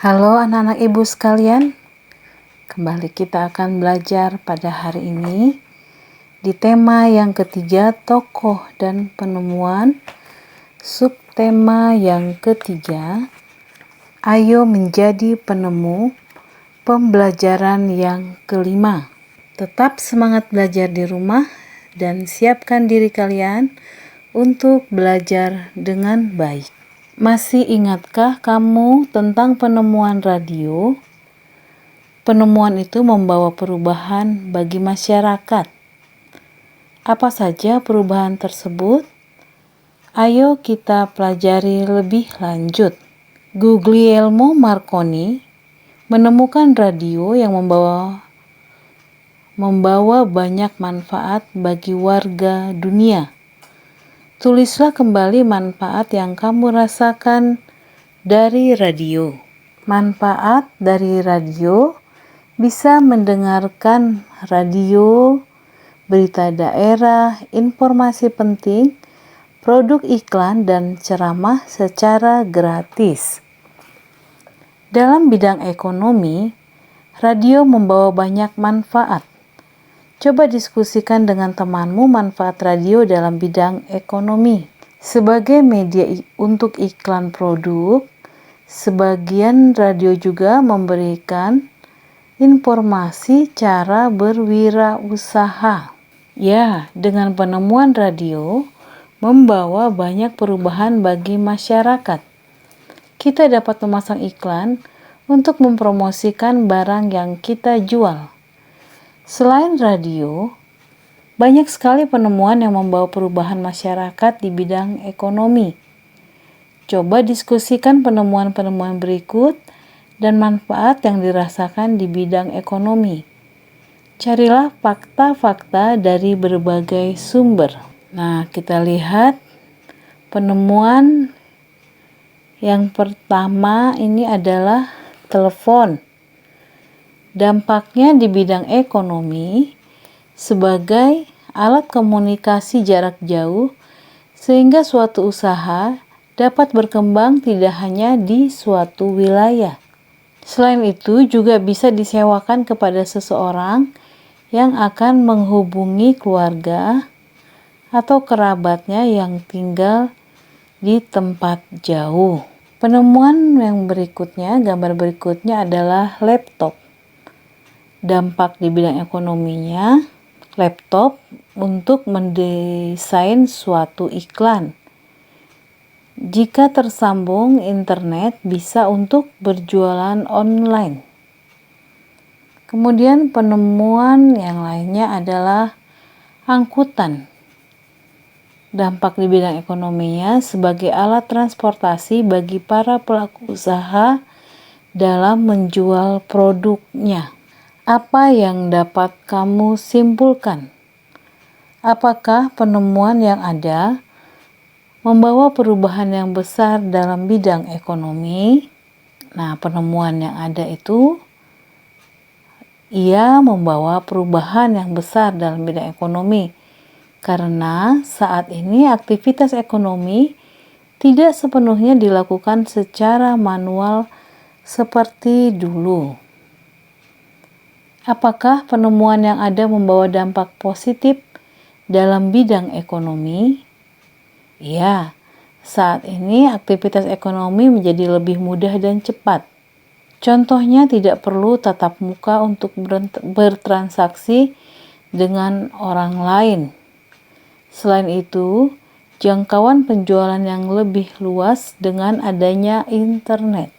Halo anak-anak ibu sekalian, kembali kita akan belajar pada hari ini di tema yang ketiga, tokoh dan penemuan. Subtema yang ketiga, ayo menjadi penemu. Pembelajaran yang kelima, tetap semangat belajar di rumah dan siapkan diri kalian untuk belajar dengan baik. Masih ingatkah kamu tentang penemuan radio? Penemuan itu membawa perubahan bagi masyarakat. Apa saja perubahan tersebut? Ayo kita pelajari lebih lanjut. Guglielmo Marconi menemukan radio yang membawa banyak manfaat bagi warga dunia. Tulislah kembali manfaat yang kamu rasakan dari radio. Manfaat dari radio: bisa mendengarkan radio, berita daerah, informasi penting, produk iklan, dan ceramah secara gratis. Dalam bidang ekonomi, radio membawa banyak manfaat. Coba diskusikan dengan temanmu manfaat radio dalam bidang ekonomi. Sebagai media untuk iklan produk, sebagian radio juga memberikan informasi cara berwirausaha. Ya, dengan penemuan radio membawa banyak perubahan bagi masyarakat. Kita dapat memasang iklan untuk mempromosikan barang yang kita jual. Selain radio, banyak sekali penemuan yang membawa perubahan masyarakat di bidang ekonomi. Coba diskusikan penemuan-penemuan berikut dan manfaat yang dirasakan di bidang ekonomi. Carilah fakta-fakta dari berbagai sumber. Nah, kita lihat penemuan yang pertama ini adalah telepon. Dampaknya di bidang ekonomi sebagai alat komunikasi jarak jauh sehingga suatu usaha dapat berkembang tidak hanya di suatu wilayah. Selain itu juga bisa disewakan kepada seseorang yang akan menghubungi keluarga atau kerabatnya yang tinggal di tempat jauh. Penemuan yang berikutnya, gambar berikutnya adalah laptop. Dampak di bidang ekonominya, laptop untuk mendesain suatu iklan. Jika tersambung internet, bisa untuk berjualan online. Kemudian penemuan yang lainnya adalah angkutan. Dampak di bidang ekonominya sebagai alat transportasi bagi para pelaku usaha dalam menjual produknya. Apa yang dapat kamu simpulkan? Apakah penemuan yang ada membawa perubahan yang besar dalam bidang ekonomi? Nah, penemuan yang ada itu ia membawa perubahan yang besar dalam bidang ekonomi karena saat ini aktivitas ekonomi tidak sepenuhnya dilakukan secara manual seperti dulu. Apakah penemuan yang ada membawa dampak positif dalam bidang ekonomi? Ya, saat ini aktivitas ekonomi menjadi lebih mudah dan cepat. Contohnya tidak perlu tatap muka untuk bertransaksi dengan orang lain. Selain itu, jangkauan penjualan yang lebih luas dengan adanya internet.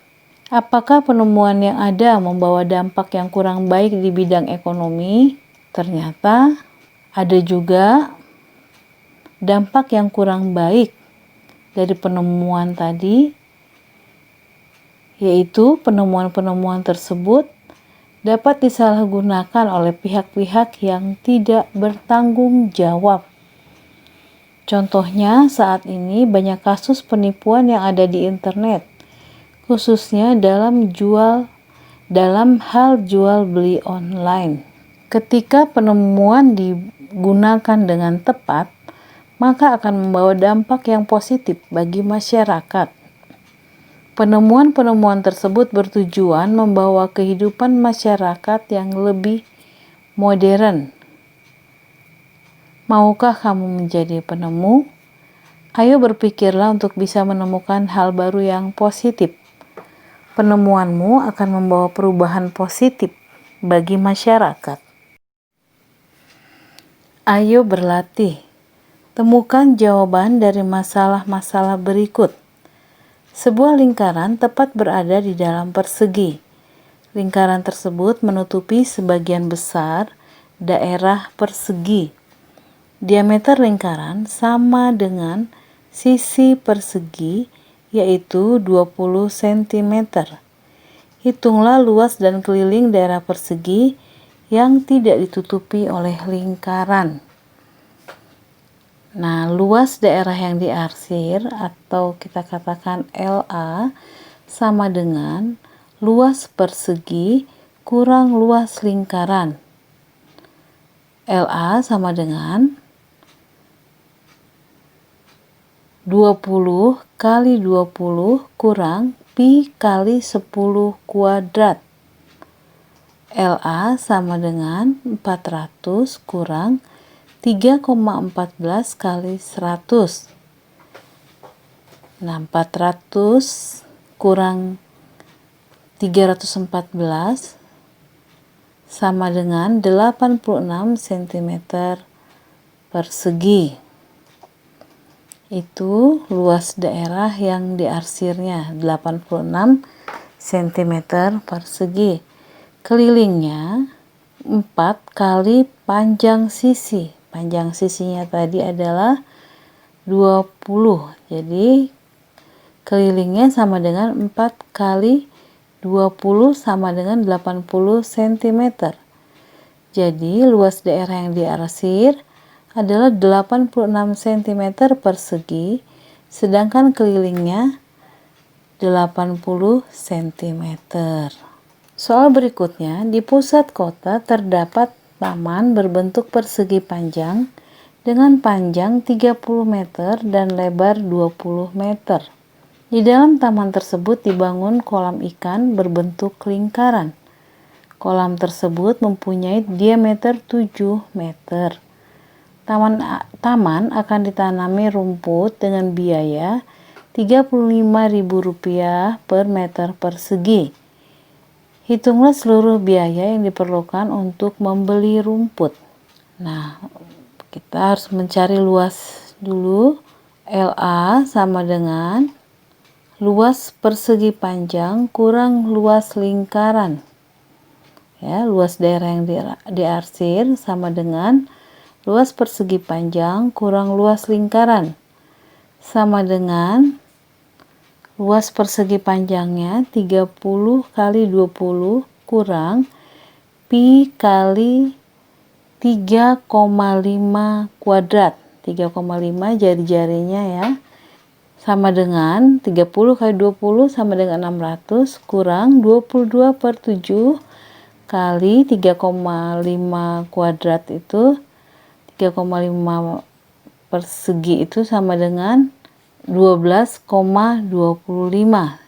Apakah penemuan yang ada membawa dampak yang kurang baik di bidang ekonomi? Ternyata ada juga dampak yang kurang baik dari penemuan tadi, yaitu penemuan-penemuan tersebut dapat disalahgunakan oleh pihak-pihak yang tidak bertanggung jawab. Contohnya saat ini banyak kasus penipuan yang ada di internet, khususnya dalam hal jual beli online. Ketika penemuan digunakan dengan tepat, maka akan membawa dampak yang positif bagi masyarakat. Penemuan-penemuan tersebut bertujuan membawa kehidupan masyarakat yang lebih modern. Maukah kamu menjadi penemu? Ayo berpikirlah untuk bisa menemukan hal baru yang positif. Penemuanmu akan membawa perubahan positif bagi masyarakat. Ayo berlatih. Temukan jawaban dari masalah-masalah berikut. Sebuah lingkaran tepat berada di dalam persegi. Lingkaran tersebut menutupi sebagian besar daerah persegi. Diameter lingkaran sama dengan sisi persegi, yaitu 20 cm. Hitunglah luas dan keliling daerah persegi yang tidak ditutupi oleh lingkaran. Nah, luas daerah yang diarsir atau kita katakan LA sama dengan luas persegi kurang luas lingkaran. LA sama dengan 20 kali 20 kurang pi kali 10 kuadrat. LA sama dengan 400 kurang 3,14 kali 100. Nah, 400 kurang 314 sama dengan 86 cm persegi. Itu luas daerah yang diarsirnya, 86 cm persegi. Kelilingnya 4 kali panjang sisi. Panjang sisinya tadi adalah 20. Jadi kelilingnya sama dengan 4 kali 20 sama dengan 80 cm. Jadi luas daerah yang diarsir adalah 86 cm persegi, sedangkan kelilingnya 80 cm. Soal berikutnya, di pusat kota terdapat taman berbentuk persegi panjang dengan panjang 30 meter dan lebar 20 meter. Di dalam taman tersebut dibangun kolam ikan berbentuk lingkaran. Kolam tersebut mempunyai diameter 7 meter. Taman akan ditanami rumput dengan biaya Rp35.000 per meter persegi. Hitunglah seluruh biaya yang diperlukan untuk membeli rumput. Nah, kita harus mencari luas dulu. LA sama dengan luas persegi panjang kurang luas lingkaran. Ya, luas daerah yang diarsir sama dengan luas persegi panjang kurang luas lingkaran. Sama dengan luas persegi panjangnya 30 kali 20 kurang pi kali 3,5 kuadrat. 3,5 jari-jarinya ya. Sama dengan 30 kali 20 sama dengan 600 kurang 22 per 7 kali 3,5 kuadrat itu 3,5 persegi itu sama dengan 12,25.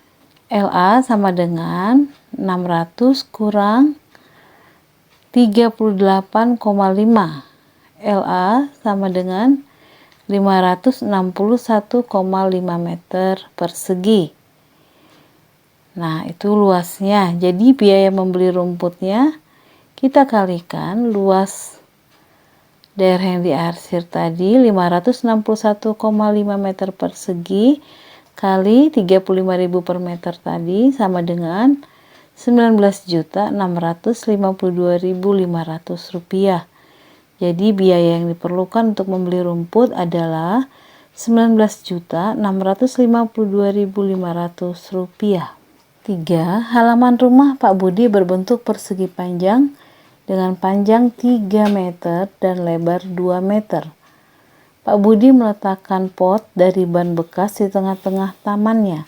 LA sama dengan 600 kurang 38,5. LA sama dengan 561,5 meter persegi. Nah, itu luasnya. Jadi biaya membeli rumputnya kita kalikan luas daerah yang diarsir tadi 561,5 meter persegi kali 35.000 per meter tadi sama dengan 19.652.500 rupiah. Jadi biaya yang diperlukan untuk membeli rumput adalah 19.652.500 rupiah. 3. Halaman rumah Pak Budi berbentuk persegi panjang dengan panjang 3 meter dan lebar 2 meter. Pak Budi meletakkan pot dari ban bekas di tengah-tengah tamannya.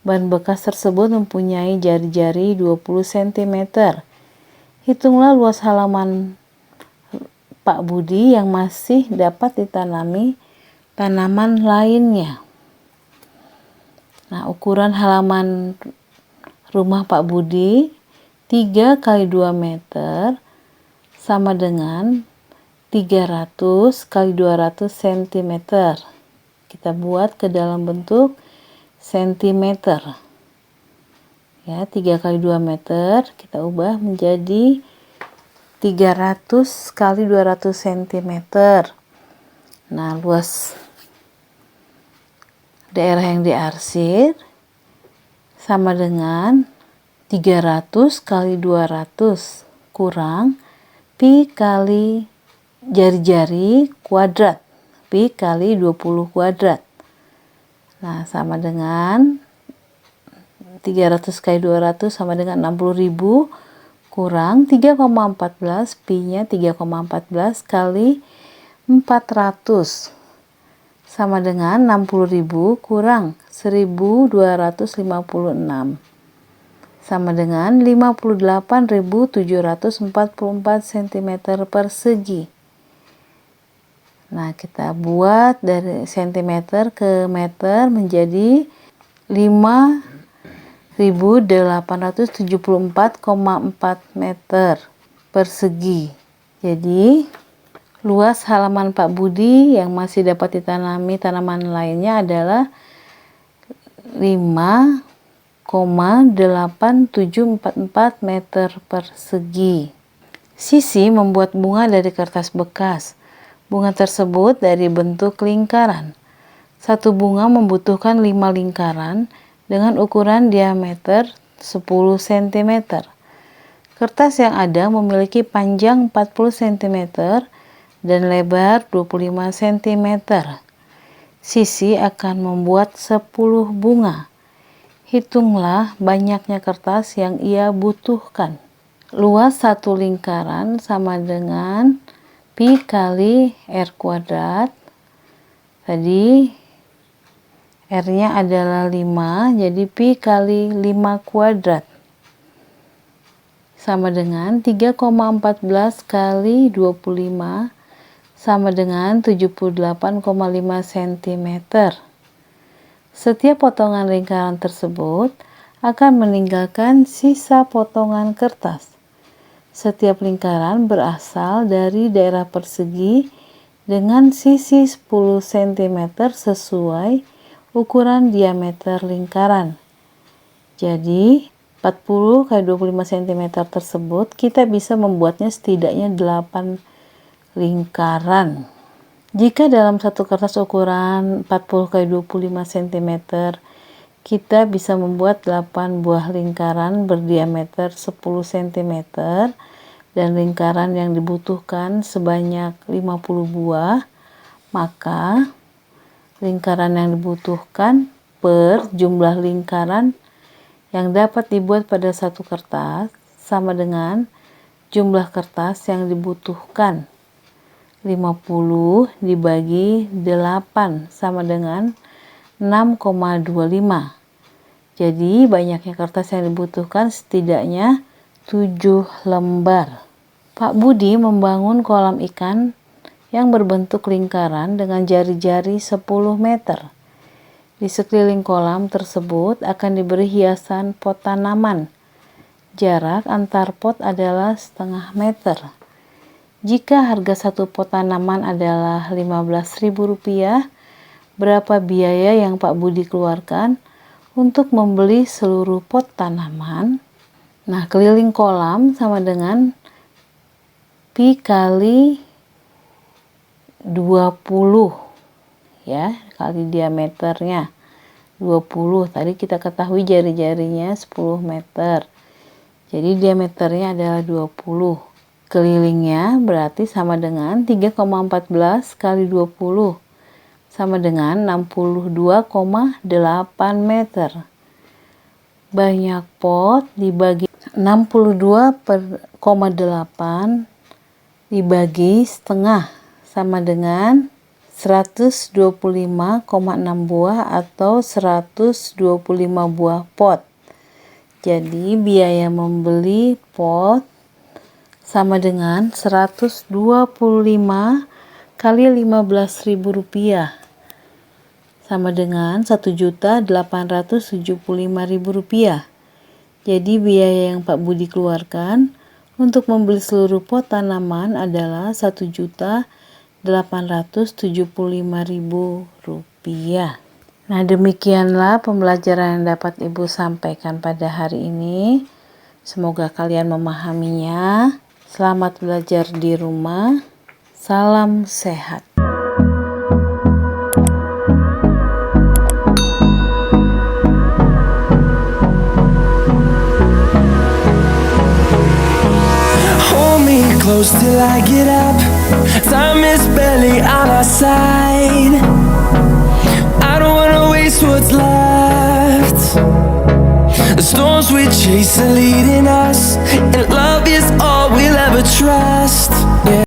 Ban bekas tersebut mempunyai jari-jari 20 cm. Hitunglah luas halaman Pak Budi yang masih dapat ditanami tanaman lainnya. Nah, ukuran halaman rumah Pak Budi 3 kali 2 meter sama dengan 300 kali 200 cm. Kita buat ke dalam bentuk sentimeter. Ya, 3 kali 2 meter kita ubah menjadi 300 kali 200 cm. Nah, luas daerah yang diarsir sama dengan 300 kali 200 kurang pi kali jari-jari kuadrat, pi kali 20 kuadrat. Nah, sama dengan 300 kali 200 sama dengan 60.000 kurang 3,14, pi-nya 3,14 kali 400 sama dengan 60.000 kurang 1256 sama dengan 58.744 cm persegi. Nah, kita buat dari sentimeter ke meter menjadi 5.874,4 meter persegi. Jadi, luas halaman Pak Budi yang masih dapat ditanami tanaman lainnya adalah 5,8744 meter persegi. Sisi membuat bunga dari kertas bekas. Bunga tersebut dari bentuk lingkaran. Satu bunga membutuhkan 5 lingkaran dengan ukuran diameter 10 cm. Kertas yang ada memiliki panjang 40 cm dan lebar 25 cm. Sisi akan membuat 10 bunga. Hitunglah banyaknya kertas yang ia butuhkan. Luas satu lingkaran sama dengan pi kali r kuadrat. Tadi r-nya adalah 5, jadi pi kali 5 kuadrat sama dengan 3,14 kali 25 sama dengan 78,5 cm. Setiap potongan lingkaran tersebut akan meninggalkan sisa potongan kertas. Setiap lingkaran berasal dari daerah persegi dengan sisi 10 cm sesuai ukuran diameter lingkaran. Jadi 40 kali 25 cm tersebut kita bisa membuatnya setidaknya 8 lingkaran. Jika dalam satu kertas ukuran 40 kali 25 cm kita bisa membuat 8 buah lingkaran berdiameter 10 cm dan lingkaran yang dibutuhkan sebanyak 50 buah, maka lingkaran yang dibutuhkan per jumlah lingkaran yang dapat dibuat pada satu kertas sama dengan jumlah kertas yang dibutuhkan. 50 dibagi 8 sama dengan 6,25. Jadi banyaknya kertas yang dibutuhkan setidaknya 7 lembar. Pak Budi membangun kolam ikan yang berbentuk lingkaran dengan jari-jari 10 meter. Di sekeliling kolam tersebut akan diberi hiasan pot tanaman. Jarak antar pot adalah setengah meter. Jika harga satu pot tanaman adalah Rp15.000, berapa biaya yang Pak Budi keluarkan untuk membeli seluruh pot tanaman? Nah, keliling kolam sama dengan pi kali 20 ya, kali diameternya 20. Tadi kita ketahui jari-jarinya 10 meter. Jadi diameternya adalah 20. Kelilingnya berarti sama dengan 3,14 kali 20 sama dengan 62,8 meter. Banyak pot dibagi 62,8 dibagi setengah sama dengan 125,6 buah atau 125 buah pot. Jadi biaya membeli pot sama dengan 125 kali Rp15.000 sama dengan Rp1.875.000. Jadi biaya yang Pak Budi keluarkan untuk membeli seluruh pot tanaman adalah Rp1.875.000. Nah, demikianlah pembelajaran yang dapat Ibu sampaikan pada hari ini. Semoga kalian memahaminya. Selamat belajar di rumah. Salam sehat. Hold me close till I get up. Time is barely on our side. I don't wanna waste what's left. The storms we chase are leading us in